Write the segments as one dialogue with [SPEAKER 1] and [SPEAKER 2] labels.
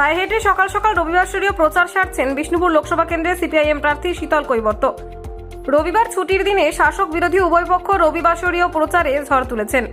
[SPEAKER 1] পায়ে হেঁটে সকাল সকাল রবিবাসরীয় প্রচার সারছেন বিষ্ণুপুর লোকসভা কেন্দ্রের সিপিআইএম প্রার্থী শীতল কৈবর্ত। রবিবার ছুটির দিনে শাসক বিরোধী উভয় পক্ষ রবিবাসরীয় প্রচারে ঝড় তুলেছেন।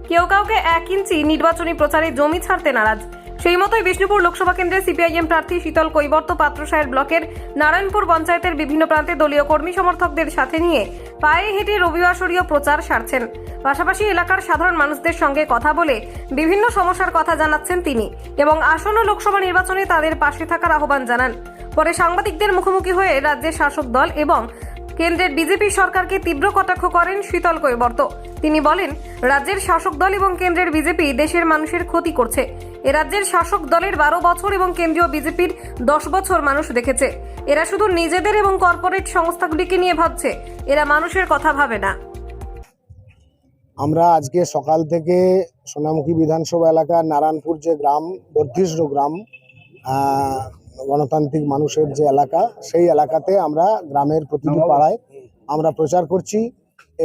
[SPEAKER 1] কেউ কাউকে 1 ইঞ্চি নির্বাচনী প্রচারে জমি ছাড়তে নারাজ। সেই মতোই বিষ্ণুপুর লোকসভা কেন্দ্রের সিপিআইএম প্রার্থী শীতল কৈবর্ত পাত্রসাহের ব্লকের নারায়ণপুর পঞ্চায়েতের বিভিন্ন প্রান্তে দলীয় কর্মী সমর্থকদের সাথে নিয়ে পায়ে হেঁটে রবিবাসরীয় প্রচার সারছেন। পাশাপাশি এলাকার সাধারণ মানুষদের সঙ্গে কথা বলে বিভিন্ন সমস্যার কথা জানাচ্ছেন তিনি এবং আসন্ন লোকসভা নির্বাচনে তাদের পাশে থাকার আহ্বান জানান। পরে সাংবাদিকদের মুখোমুখি হয়ে রাজ্যের শাসক দল এবং কেন্দ্রের বিজেপি সরকারকে তীব্র কটাক্ষ করেন শীতল কৈবর্ত। তিনি বলেন, রাজ্যের শাসক দল এবং কেন্দ্রের বিজেপি দেশের মানুষের ক্ষতি করছে। এ রাজ্যের শাসক দলের 12 বছর এবং কেন্দ্রীয় বিজেপির 10 বছর মানুষ দেখেছে। এরা শুধু নিজেদের এবং কর্পোরেট সংস্থাগুলিকে নিয়ে ভাবছে, এরা মানুষের কথা ভাবে না।
[SPEAKER 2] আমরা আজকে সকাল থেকে সোনামুখী বিধানসভা এলাকার নারায়ণপুর যে গ্রাম, বর্ধিষ্ণু গ্রাম, গণতান্ত্রিক মানুষের যে এলাকা, সেই এলাকাতে আমরা গ্রামের প্রতিটি পাড়ায় আমরা প্রচার করছি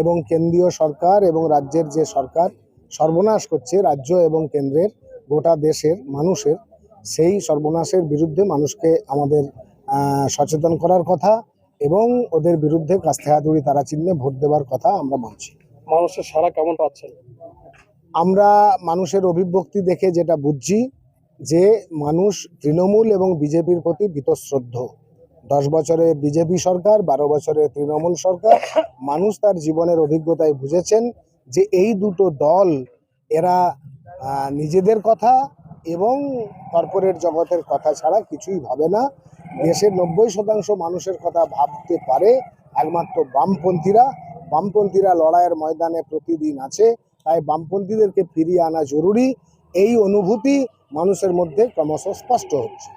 [SPEAKER 2] এবং কেন্দ্রীয় সরকার এবং রাজ্যের যে সরকার সর্বনাশ করছে রাজ্য এবং কেন্দ্রের গোটা দেশের মানুষের, সেই সর্বনাশের বিরুদ্ধে মানুষকে আমাদের সচেতন করার কথা এবং ওদের বিরুদ্ধে কাস্তে হাতুড়ি তারা চিহ্নে ভোট দেওয়ার কথা আমরা বলছি।
[SPEAKER 3] মানুষের সারা কেমন পাচ্ছেন?
[SPEAKER 2] আমরা মানুষের অভিব্যক্তি দেখে যেটা বুঝছি যে মানুষ তৃণমূল এবং বিজেপির প্রতি বীতশ্রদ্ধ। 10 বছরে বিজেপি সরকার, 12 বছরে তৃণমূল সরকার। মানুষ তার জীবনের অভিজ্ঞতায় বুঝেছেন যে এই দুটো দল এরা নিজেদের কথা এবং কর্পোরেট জগতের কথা ছাড়া কিছুই ভাবে না। দেশের 90% মানুষের কথা ভাবতে পারে একমাত্র বামপন্থীরা। বামপন্থীরা লড়াইয়ের ময়দানে প্রতিদিন আছে, তাই বামপন্থীদেরকে ফিরিয়ে আনা জরুরি। এই অনুভূতি মানুষের মধ্যে ক্রমশ স্পষ্ট হচ্ছে।